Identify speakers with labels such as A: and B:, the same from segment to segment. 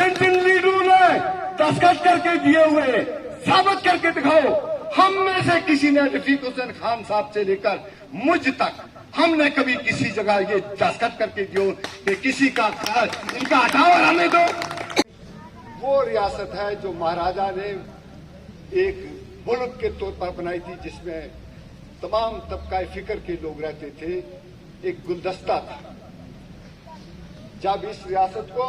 A: जिन जिन लीडरों ने दस्तखत करके दिए हुए साबित करके दिखाओ। हम में से किसी ने रफीक हुसैन खान साहब से लेकर मुझ तक हमने कभी किसी जगह ये दस्तखत करके दियो कि किसी का इनका हटाओ और हमें दो। वो रियासत है जो महाराजा ने एक मुल्क के तौर पर बनाई थी, जिसमें तमाम तबका फिक्र के लोग रहते थे। एक गुलदस्ता था। जब इस रियासत को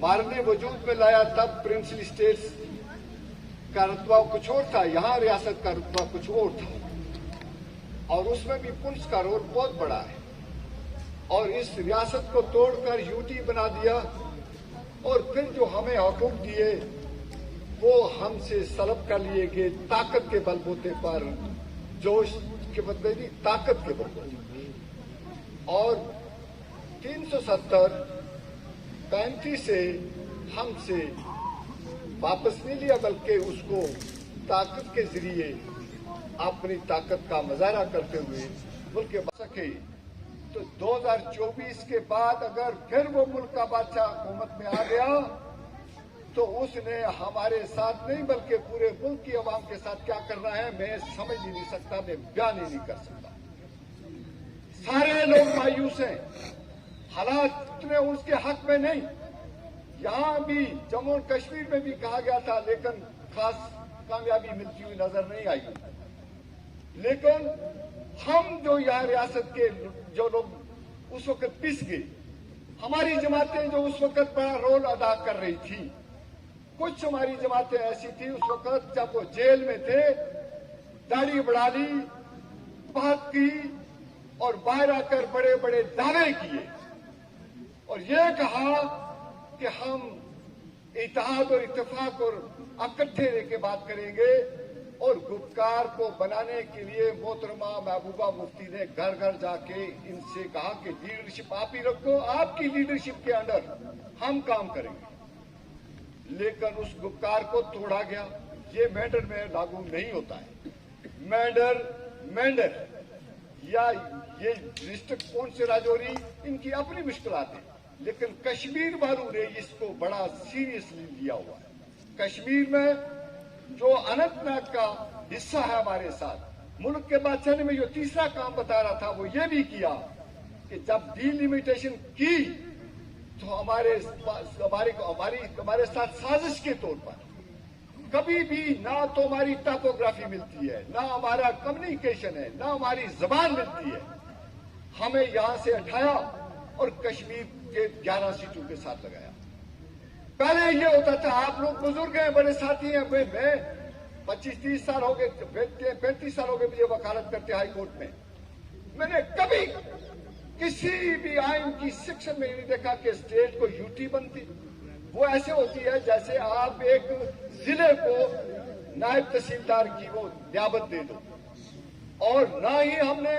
A: मारने वजूद में लाया तब प्रिंसिपल स्टेट्स का रुतबा कुछ और था, यहां रियासत का रुतबा कुछ और था, और उसमें भी पुलिस का रोल बहुत बड़ा है। और इस रियासत को तोड़कर यूटी बना दिया, और फिर जो हमें हुकूक दिए वो हमसे सलब कर लिए गए ताकत के बलबूते पर, जोश के बदले नहीं, ताकत के बलबूते। और 370-35 से हमसे वापस नहीं लिया, बल्कि उसको ताकत के जरिए अपनी ताकत का मुजाहरा करते हुए मुल्क के सके। तो 2024 के बाद अगर फिर वो मुल्क का बादशाह हुकूमत में आ गया तो उसने हमारे साथ नहीं बल्कि पूरे मुल्क की आवाम के साथ क्या करना है मैं समझ ही नहीं सकता, मैं बयान ही नहीं कर सकता। सारे लोग मायूस हैं, हालात इतने उसके हक में नहीं। यहां भी जम्मू और कश्मीर में भी कहा गया था, लेकिन खास कामयाबी मिलती हुई नजर नहीं आई। लेकिन हम जो यहाँ रियासत के जो लोग उस वक्त पिस गए, हमारी जमातें जो उस वक्त बड़ा रोल अदा कर रही थी, कुछ हमारी जमातें ऐसी थी उस वक्त जब वो जेल में थे, दाढ़ी बढ़ा ली, बात की और बाहर आकर बड़े बड़े दावे किए और ये कहा कि हम इत्तेहाद और इत्तेफाक और इकट्ठे रह के बात करेंगे। और गुपकार को बनाने के लिए मोहतरमा महबूबा मुफ्ती ने घर घर जाके इनसे कहा कि लीडरशिप आप ही रखो, आपकी लीडरशिप के अंडर हम काम करेंगे। लेकिन उस गुपकार को तोड़ा गया। ये मैंडर में लागू नहीं होता है। मैंडर या ये डिस्ट्रिक्ट कौन से राजौरी, इनकी अपनी मुश्किलात है, लेकिन कश्मीर वालों ने इसको बड़ा सीरियसली लिया हुआ है। कश्मीर में जो अनंतनाग का हिस्सा है हमारे साथ, मुल्क के बादशाह ने मैं जो तीसरा काम बता रहा था वो ये भी किया कि जब डिलिमिटेशन की तो हमारे साथ साजिश के तौर पर कभी भी ना तो हमारी टोपोग्राफी मिलती है, ना हमारा कम्युनिकेशन है, ना हमारी जबान मिलती है। हमें यहां से हटाया और कश्मीर के 11 सीटों के साथ लगाया। पहले ये होता था, आप लोग बुजुर्ग हैं, बड़े साथी हैं, मैं 25-30 साल हो गए, 35 साल हो गए मुझे वकालत करते हाई कोर्ट में। मैंने कभी किसी भी आइन की सेक्शन में नहीं देखा कि स्टेट को यूटी बनती। वो ऐसे होती है जैसे आप एक जिले को नायब तहसीलदार की वो नियाबत दे दो। और ना ही हमने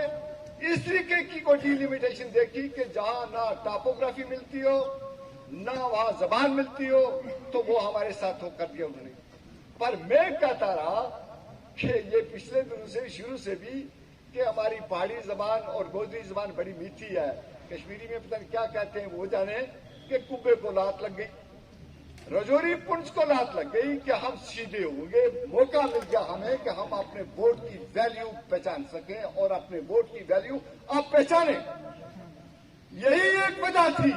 A: इस तरीके की कोई डिलिमिटेशन देखी कि जहां ना टोपोग्राफी मिलती हो, ना वहां जबान मिलती हो, तो वो हमारे साथ हो कर दिया उन्होंने। पर मैं कहता रहा कि ये पिछले दिनों से शुरू से भी कि हमारी पहाड़ी जबान और गोजरी जबान बड़ी मीठी है, कश्मीरी में पता नहीं क्या कहते हैं वो जाने, कि कुब्बे को लात लग गई, रजौरी पुंछ को लात लग गई कि हम सीधे होंगे। मौका मिल गया हमें कि हम अपने वोट की वैल्यू पहचान सकें और अपने वोट की वैल्यू आप पहचाने। यही एक वजह थी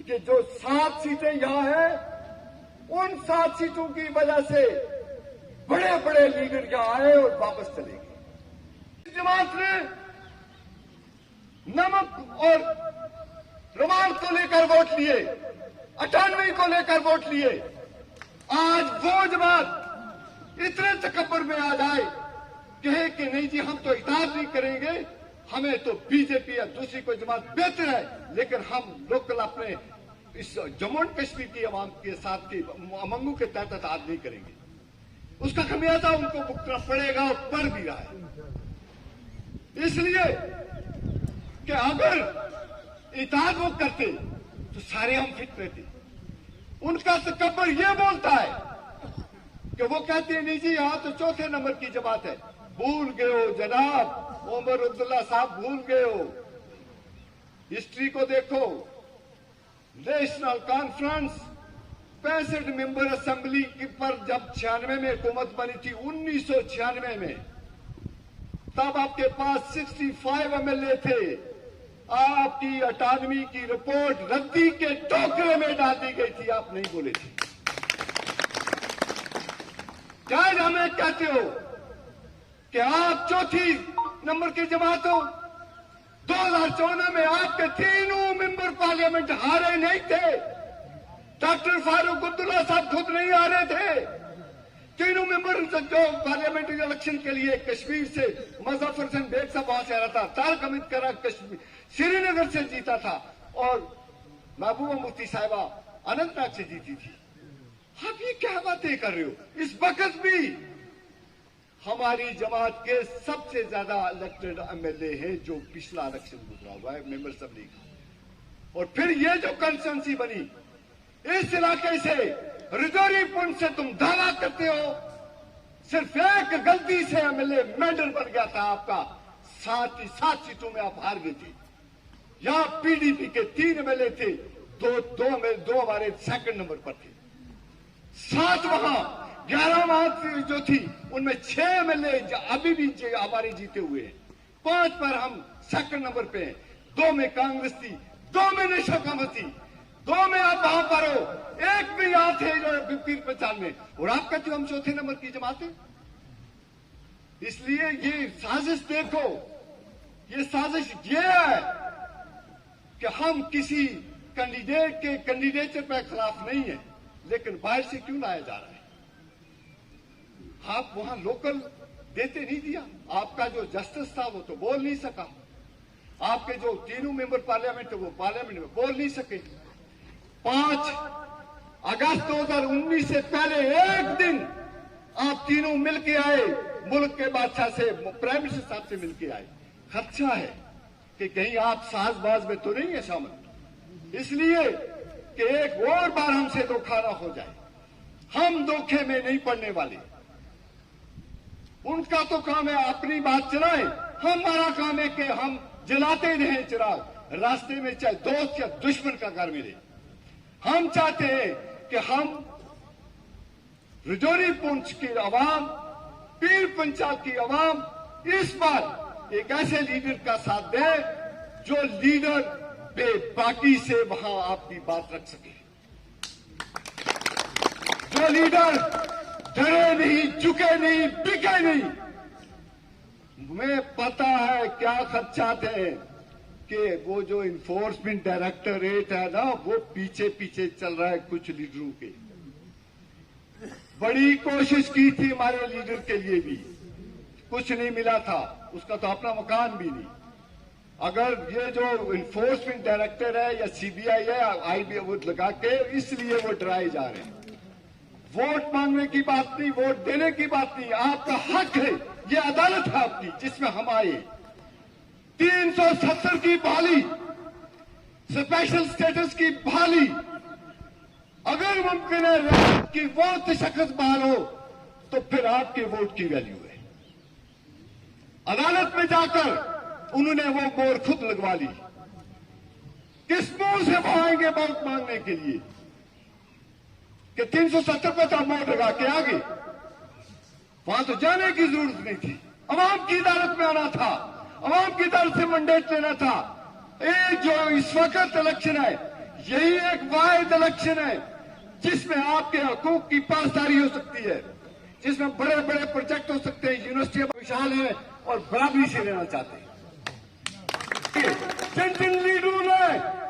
A: कि जो 7 सीटें यहां हैं, उन 7 सीटों की वजह से बड़े बड़े लीडर यहां आए और वापस चले गए। जमात ने नमक और रुमाल को लेकर वोट लिए, 98 को लेकर वोट लिए। आज वो जमात इतने तकब्बुर में आ जाए कहे कि नहीं जी हम तो इताअत नहीं करेंगे, हमें तो बीजेपी या दूसरी कोई जमात बेहतर है, लेकिन हम लोकल अपने इस जम्मू एंड कश्मीर की आवाम के साथ की अमंगों के तहत इताअत नहीं करेंगे। उसका खमियाजा उनको भुगतना पड़ेगा और पड़ भी रहा है। इसलिए कि अगर इताअत वो करते तो सारे हम फिट रहते। उनका तकब्बुर ये बोलता है कि वो कहते हैं नहीं जी यहां तो चौथे नंबर की जमात है। भूल गए हो जनाब, उमर अब्दुल्ला साहब भूल गए हो। हिस्ट्री को देखो, नेशनल कॉन्फ्रेंस 65 मेंबर असेंबली की पर जब 96 में हुकूमत बनी थी 1996 में, तब आपके पास 65 एमएलए थे। आपकी अटानवी की रिपोर्ट रद्दी के टोकरे में डाल दी गई थी, आप नहीं बोले थे। क्या हमें कहते हो कि आप चौथी नंबर की जमात हो? 2014 में आपके तीनों मेंबर पार्लियामेंट हारे नहीं थे। डॉक्टर फारूक अब्दुल्ला साहब खुद नहीं हारे थे। तीनों मेंबर जो पार्लियामेंट्री इलेक्शन के लिए कश्मीर से मुजफ्फर हसन बेग साहब वहां से आ रहा था, तारक अहमद करा कश्मीर श्रीनगर से जीता था, और महबूबा मुफ्ती साहिबा अनंतनाग से जीती थी। आप ये क्या बातें कर रहे हो? इस वक्त भी हमारी जमात के सबसे ज्यादा इलेक्टेड एमएलए हैं जो पिछला इलेक्शन गुजरा हुआ है मेंबर असेंबली का। और फिर ये जो कंस्टिट्यूंसी बनी, इस इलाके से रिजोरी पुंछ से तुम दावा करते हो, सिर्फ एक गलती से एमएलए मेंबर बन गया था आपका, 7 सीटों में आप हार गए थे। यहां पीडीपी के 3 एमएलए थे, दो हमारे सेकंड नंबर पर थे, 7 वहां, 11 वहां जो थी उनमें 6 एमएलए अभी भी हमारे जीते हुए हैं। 5 पर हम सेकंड नंबर पे हैं। 2 में कांग्रेस थी, 2 में नेशनल कांग्रेस थी, 2 में आप वहां पर हो, 1 भी यहां थे पीर पंचाल में, और आप कहते हो हम चौथे नंबर की जमात है। इसलिए ये साजिश देखो, ये साजिश ये है कि हम किसी कैंडिडेट के कैंडिडेचर पर खिलाफ नहीं है, लेकिन बाहर से क्यों लाया जा रहा है? आप वहां लोकल देते नहीं दिया। आपका जो जस्टिस था वो तो बोल नहीं सका, आपके जो तीनों मेंबर पार्लियामेंट थे वो पार्लियामेंट में बोल नहीं सके। 5 अगस्त 2019 से पहले एक दिन आप तीनों मिलके आए, मुल्क के बादशाह से, प्राइम मिनिस्टर साहब से मिलके आए। खदशा है कि कहीं आप साजबाज में तो नहीं है शामिल, इसलिए कि एक और बार हमसे धोखा ना हो जाए। हम धोखे में नहीं पड़ने वाले। उनका तो काम है अपनी बात चलाएं, हमारा काम है कि हम जलाते रहें चिराग, रास्ते में चाहे दोस्त या दुश्मन का घर मिले। हम चाहते हैं कि हम रिजौरी पुंछ की आवाम, पीर पंचाल की आवाम इस बार एक ऐसे लीडर का साथ दे जो लीडर बेबाकी से वहां आपकी बात रख सके, जो लीडर डरे नहीं, झुके नहीं, बिके नहीं। हमें पता है क्या खदशात है कि वो जो इन्फोर्समेंट डायरेक्टरेट है ना, वो पीछे पीछे चल रहा है कुछ लीडरों के। बड़ी कोशिश की थी हमारे लीडर के लिए भी, कुछ नहीं मिला था, उसका तो अपना मकान भी नहीं। अगर ये जो इन्फोर्समेंट डायरेक्टर है या सीबीआई है, आईबी वो लगा के इसलिए वो डराए जा रहे हैं। वोट मांगने की बात नहीं, वोट देने की बात नहीं, आपका हक है, ये अदालत है आपकी जिसमें हम आए। 370 की बहाली, स्पेशल स्टेटस की बहाली, अगर मुमकिन है कि वो शख्स बहाल हो तो फिर आपके वोट की वैल्यू है। अदालत में जाकर उन्होंने वो मोहर खुद लगवा ली। किस मुंह से वो आएंगे वोट मांगने के लिए कि 370 पे तो मोहर लगा के आगे? वहां तो जाने की जरूरत नहीं थी। अवाम की अदालत में आना था, अवाम की अदालत से मैंडेट लेना था। ये जो इस वक्त इलेक्शन है, यही एक वाहिद इलेक्शन है जिसमें आपके हकूक की पासदारी हो सकती है, जिसमें बड़े बड़े प्रोजेक्ट हो सकते हैं। यूनिवर्सिटियां विशाल है और बराबरी से लेना चाहते हैं। जिन जिन लीडरों ने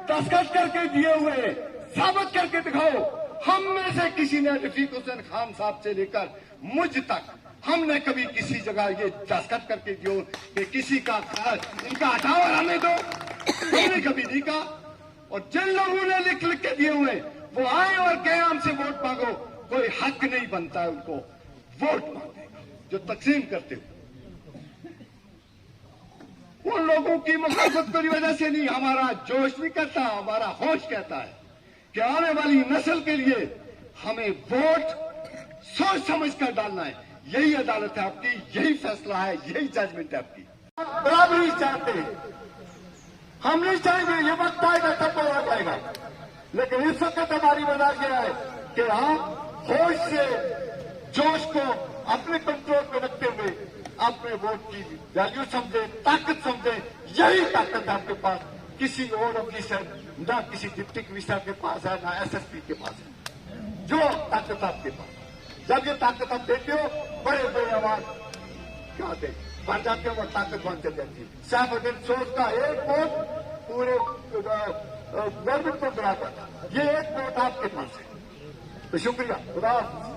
A: दस्तखत करके दिए हुए साबित करके दिखाओ। हम में से किसी ने रफीक हुसैन खान साहब से लेकर मुझ तक हमने कभी किसी जगह ये दस्तखत करके दियो कि किसी का इनका हटाओ और हमें दो, हमने कभी नहीं कहा। और जिन लोगों ने लिख लिख के दिए हुए वो आए और कहे हमसे वोट मांगो, कोई हक नहीं बनता है उनको वोट मांगने का जो तकसीम करते हो। उन लोगों की मुखालफत की वजह से नहीं, हमारा जोश भी कहता, हमारा होश कहता है कि आने वाली नस्ल के लिए हमें वोट सोच समझ कर डालना है। यही अदालत है आपकी, यही फैसला है, यही जजमेंट है आपकी। बराबरी चाहते हैं, हम नहीं चाहेंगे ये वक्त आएगा तब हो जाएगा। लेकिन इस वक्त हमारी बना गया है कि हम होश से जोश को अपने कंट्रोल में रखते हुए अपने वोट की वैल्यू समझे, ताकत समझे। यही ताकत आपके पास किसी और ऑफिसर, ना किसी डिप्टी कमिश्नर के पास है, ना एसएसपी के पास है। जो ताकत आपके पास, जब ये ताकत आप देते हो, बड़े बड़े आवाज क्या दे बन जाते हो और ताकत बन चल जाती है। सैफुद्दीन सोच का एक वोट पूरे गवर्नमेंट को बराबर था, ये एक वोट आपके पास है। तो शुक्रिया, खुदा हाफिज।